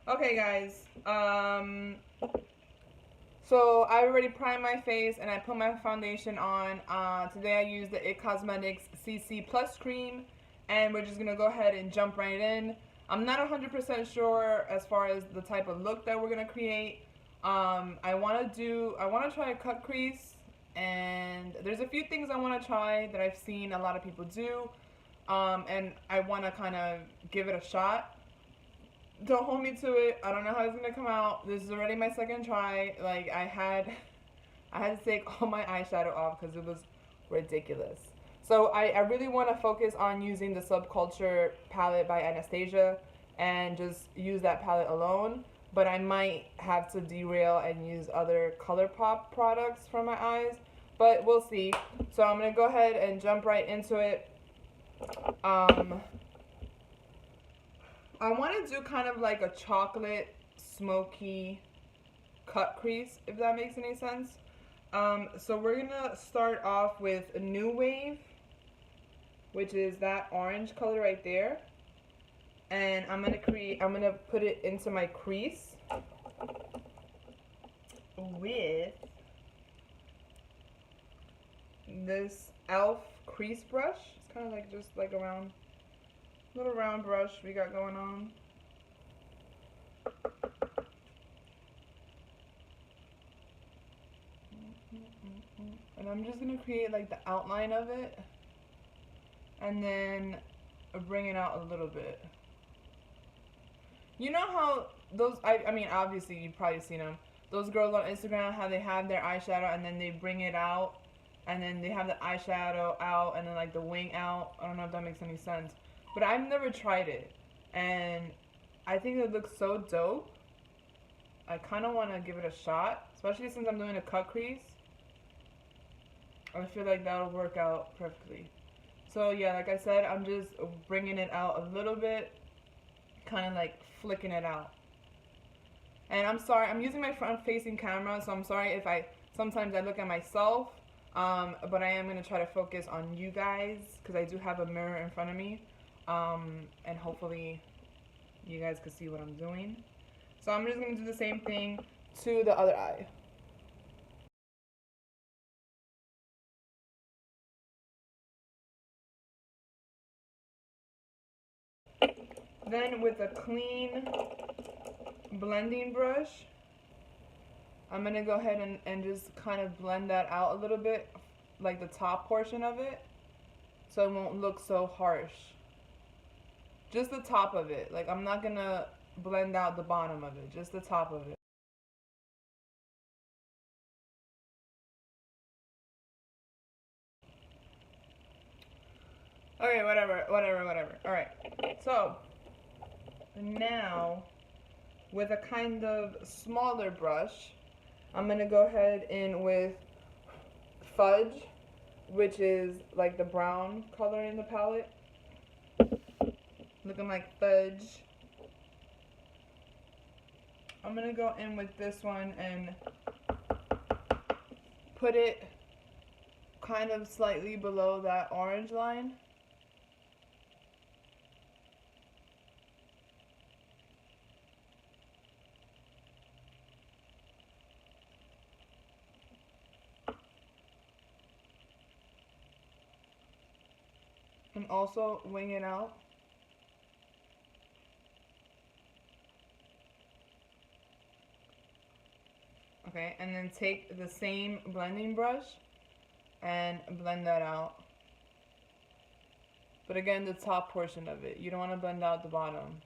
Okay, guys. So I already primed my face and I put my foundation on. Today I used the It Cosmetics CC Plus Cream, and we're just gonna go ahead and jump right in. I'm not 100% sure as far as the type of look that we're gonna create. I wanna try a cut crease, and there's a few things I wanna try that I've seen a lot of people do, and I wanna kind of give it a shot. Don't hold me to it. I don't know how it's gonna come out. This is already my second try. Like I had to take all my eyeshadow off because it was ridiculous. So I really want to focus on using the Subculture palette by Anastasia and just use that palette alone. But I might have to derail and use other ColourPop products for my eyes. But we'll see. So I'm gonna go ahead and jump right into it. I want to do kind of like a chocolate smoky cut crease, if that makes any sense. So we're gonna start off with a New Wave, which is that orange color right there, and I'm gonna put it into my crease with this e.l.f. crease brush. It's kind of like just like a little round brush we got going on. And I'm just gonna create like the outline of it and then bring it out a little bit. You know how those, I mean obviously you've probably seen them, those girls on Instagram, how they have their eyeshadow and then they bring it out and then they have the eyeshadow out and then like the wing out. I don't know if that makes any sense, but I've never tried it and I think it looks so dope. I kind of want to give it a shot, especially since I'm doing a cut crease. I feel like that'll work out perfectly. So yeah, like I said, I'm just bringing it out a little bit, kind of like flicking it out. And I'm sorry, I'm using my front-facing camera, so I'm sorry if sometimes I look at myself, but I am going to try to focus on you guys, because I do have a mirror in front of me, and hopefully you guys can see what I'm doing. So I'm just going to do the same thing to the other eye. Then with a clean blending brush, I'm going to go ahead and just kind of blend that out a little bit, like the top portion of it, so it won't look so harsh. Just the top of it. Like I'm not going to blend out the bottom of it, just the top of it. Okay, whatever. Alright, so now with a kind of smaller brush, I'm going to go ahead in with Fudge, which is like the brown color in the palette. Looking like fudge. I'm going to go in with this one and put it kind of slightly below that orange line. And also wing it out. Okay, and then take the same blending brush and blend that out. But again, the top portion of it. You don't want to blend out the bottom.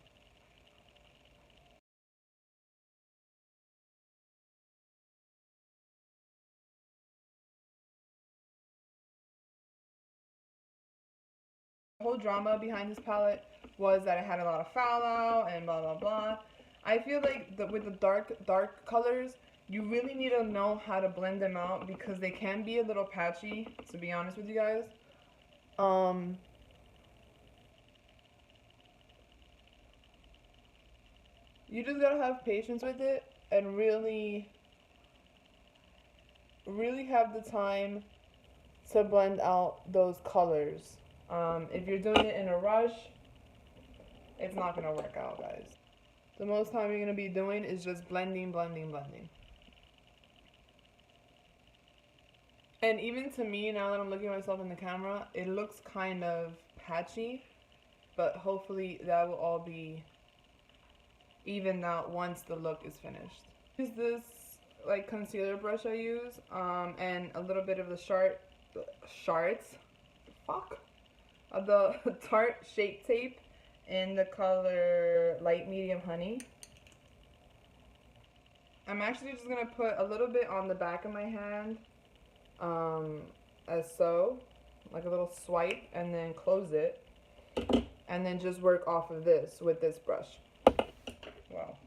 The whole drama behind this palette was that it had a lot of fallout and blah blah blah. I feel like with the dark colors, you really need to know how to blend them out because they can be a little patchy, to be honest with you guys. You just gotta have patience with it and really have the time to blend out those colors. If you're doing it in a rush, it's not gonna work out, guys. the most time you're going to be doing is just blending, blending, blending. And even to me, now that I'm looking at myself in the camera, it looks kind of patchy, but hopefully that will all be evened out once the look is finished. Use this like concealer brush I use, and a little bit of the Tarte Shape Tape in the color Light Medium Honey. I'm actually just gonna put a little bit on the back of my hand, as so, like a little swipe, and then close it, and then just work off of this with this brush. Wow.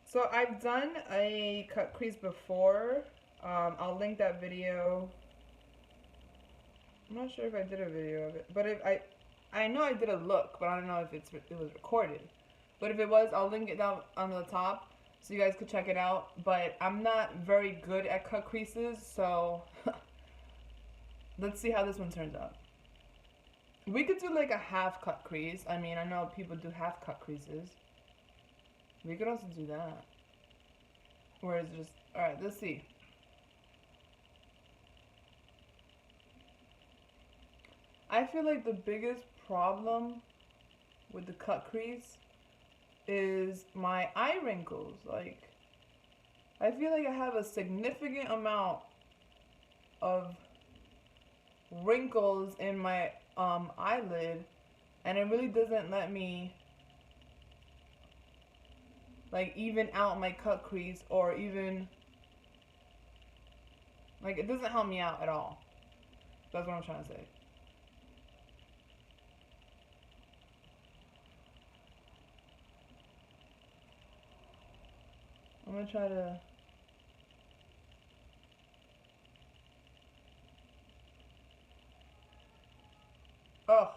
So I've done a cut crease before. I'll link that video. I'm not sure if I did a video of it, but if I know I did a look, but I don't know if it was recorded. But if it was, I'll link it down on the top so you guys could check it out. But I'm not very good at cut creases, so let's see how this one turns out. We could do like a half cut crease. I mean, I know people do half cut creases. We could also do that. Or it's just, alright, let's see. I feel like the biggest problem with the cut crease is my eye wrinkles. Like, I feel like I have a significant amount of wrinkles in my eyelid, and it really doesn't let me like even out my cut crease, or even like it doesn't help me out at all. That's what I'm trying to say. I'm gonna try to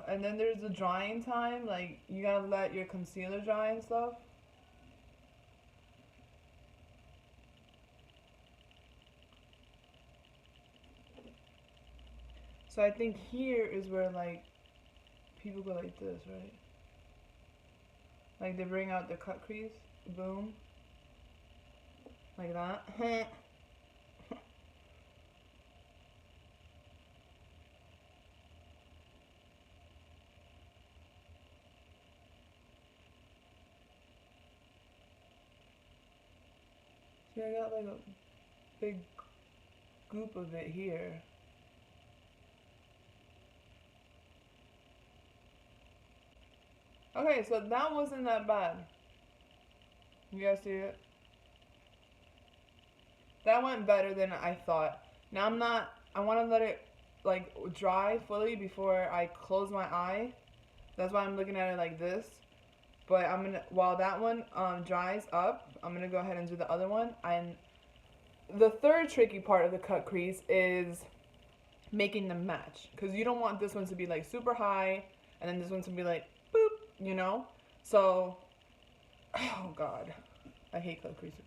and then there's the drying time. Like, you gotta let your concealer dry and stuff. So I think here is where like people go like this, right? Like they bring out the cut crease, boom, like that. See, I got like a big goop of it here. Okay, so that wasn't that bad. You guys see it? That went better than I thought. Now I want to let it like dry fully before I close my eye. That's why I'm looking at it like this. But while that one dries up, I'm gonna go ahead and do the other one. And the third tricky part of the cut crease is making them match, because you don't want this one to be like super high and then this one to be like boop, you know? So, oh god, I hate cut creases.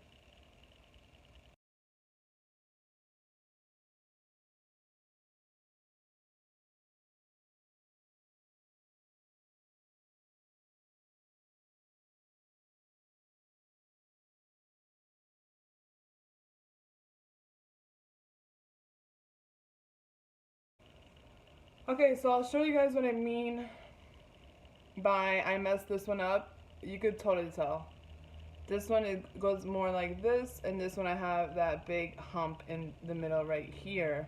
Okay, so I'll show you guys what I mean by I messed this one up. You could totally tell. This one, it goes more like this, and this one I have that big hump in the middle right here.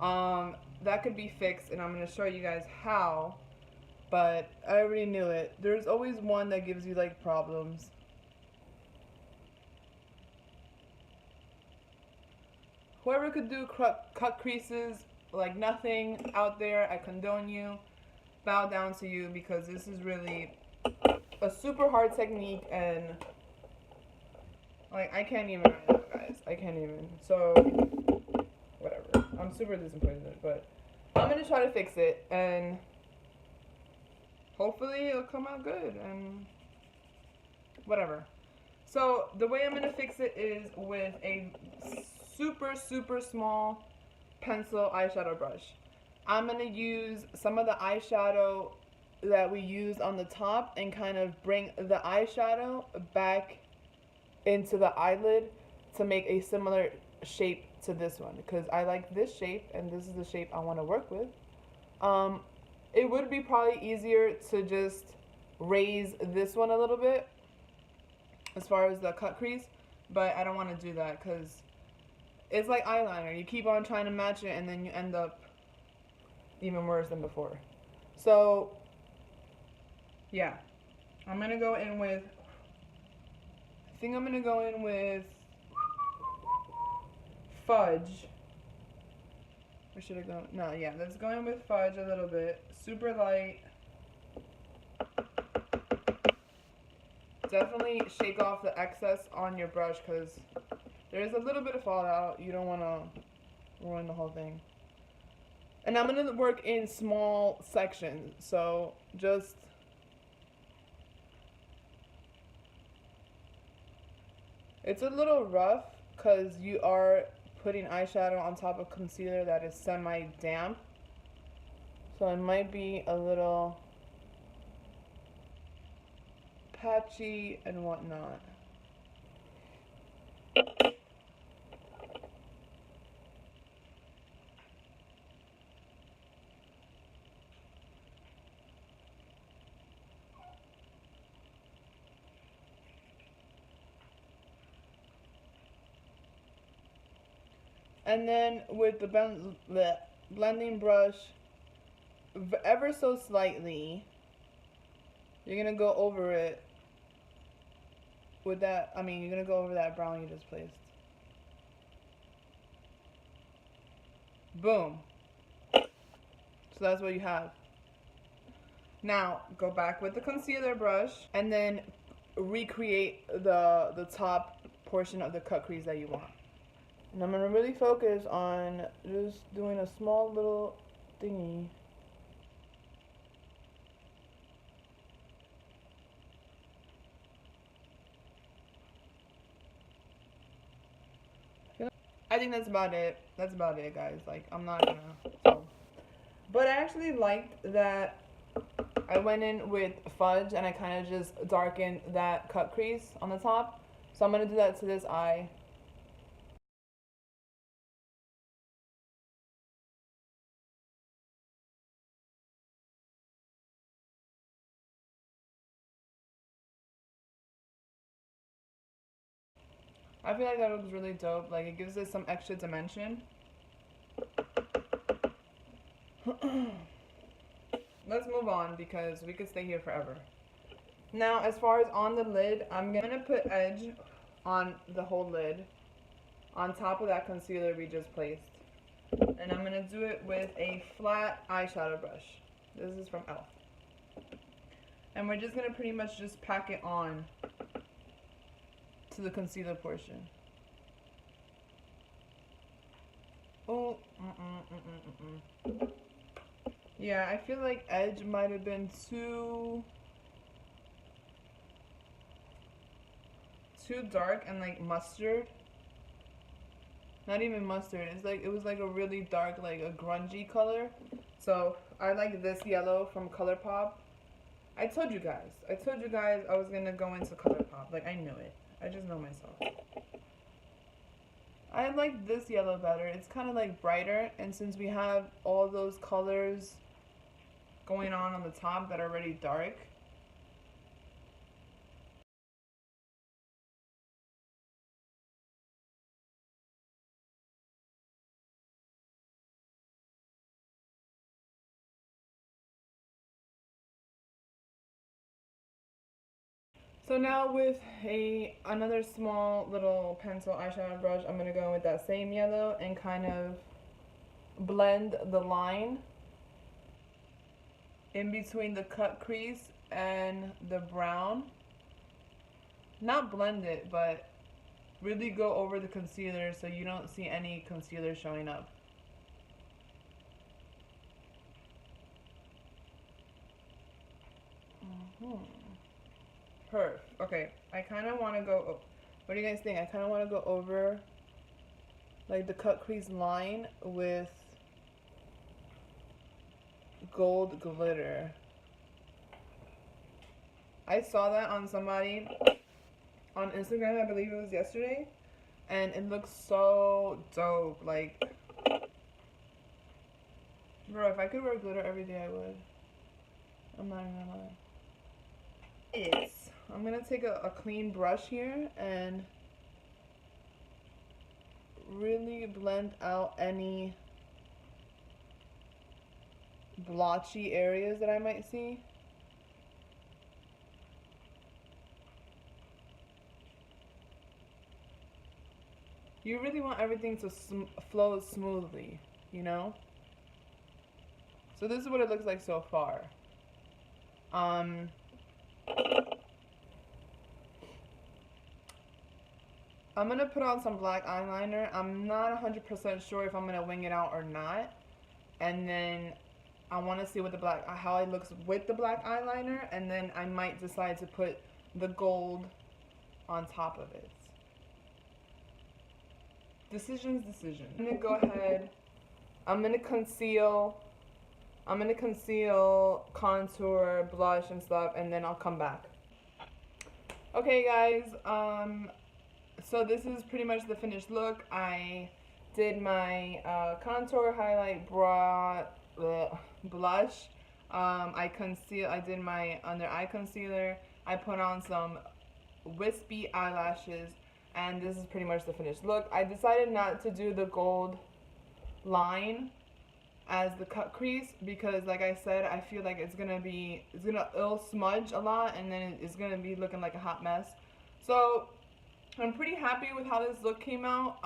That could be fixed, and I'm going to show you guys how, but I already knew it. There's always one that gives you like problems. Whoever could do cut creases like nothing out there, I condone you. Bow down to you, because this is really a super hard technique, and like I can't even right now, guys. I can't even. So whatever. I'm super disappointed, but I'm gonna try to fix it, and hopefully it'll come out good, and whatever. So the way I'm gonna fix it is with a super small pencil eyeshadow brush. I'm gonna use some of the eyeshadow that we used on the top and kind of bring the eyeshadow back into the eyelid to make a similar shape to this one, because I like this shape and this is the shape I want to work with. It would be probably easier to just raise this one a little bit as far as the cut crease, but I don't want to do that because it's like eyeliner. You keep on trying to match it and then you end up even worse than before. So yeah, I'm gonna go in with, I think I'm gonna go in with Fudge. Or should I go? No, yeah, let's go in with Fudge a little bit. Super light. Definitely shake off the excess on your brush because there's a little bit of fallout. You don't want to ruin the whole thing. And I'm going to work in small sections. So just it's a little rough because you are putting eyeshadow on top of concealer that is semi-damp. So it might be a little patchy and whatnot. And then with the blending brush, ever so slightly, you're going to go over it with that, you're going to go over that brown you just placed. Boom. So that's what you have. Now, go back with the concealer brush and then recreate the top portion of the cut crease that you want. And I'm going to really focus on just doing a small little thingy. I think that's about it. That's about it, guys. Like, I'm not gonna. So. But I actually liked that I went in with Fudge and I kind of just darkened that cut crease on the top. So I'm going to do that to this eye. I feel like that looks really dope. Like, it gives it some extra dimension. Let's move on because we could stay here forever. Now, as far as on the lid, I'm going to put edge on the whole lid on top of that concealer we just placed. And I'm going to do it with a flat eyeshadow brush. This is from Elf. And we're just going to pretty much just pack it on to the concealer portion. Oh, yeah, I feel like edge might have been too dark and like mustard. Not even mustard. It's like, it was like a really dark, like a grungy color. So I like this yellow from ColourPop. I told you guys I was gonna go into ColourPop. Like, I knew it. I just know myself. I like this yellow better. It's kind of like brighter, and since we have all those colors going on the top that are already dark, so now with another small little pencil eyeshadow brush, I'm going to go in with that same yellow and kind of blend the line in between the cut crease and the brown. Not blend it, but really go over the concealer so you don't see any concealer showing up. Perf. Okay, I kind of want to go, what do you guys think? I kind of want to go over like the cut crease line with gold glitter. I saw that on somebody on Instagram, I believe it was yesterday, and it looks so dope. Like, bro, if I could wear glitter every day, I would. I'm not even gonna lie. I'm gonna take a clean brush here and really blend out any blotchy areas that I might see. You really want everything to flow smoothly, you know? So this is what it looks like so far. I'm gonna put on some black eyeliner. I'm not 100% sure if I'm gonna wing it out or not. And then I want to see what how it looks with the black eyeliner, and then I might decide to put the gold on top of it. Decision. I'm gonna go ahead. I'm gonna conceal, contour, blush, and stuff, and then I'll come back. Okay, guys. So this is pretty much the finished look. I did my contour, highlight, blush. I did my under eye concealer. I put on some wispy eyelashes, and this is pretty much the finished look. I decided not to do the gold line as the cut crease because, like I said, I feel like it'll smudge a lot, and then it's gonna be looking like a hot mess. So I'm pretty happy with how this look came out.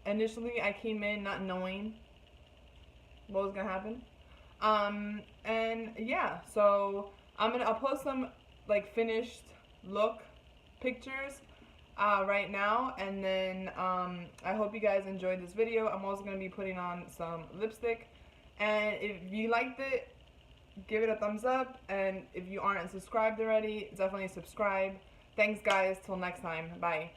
Initially I came in not knowing what was gonna happen. And yeah, so I'll post some like finished look pictures right now, and then I hope you guys enjoyed this video. I'm also gonna be putting on some lipstick, and if you liked it, give it a thumbs up, and if you aren't subscribed already, definitely subscribe. Thanks guys, till next time, bye.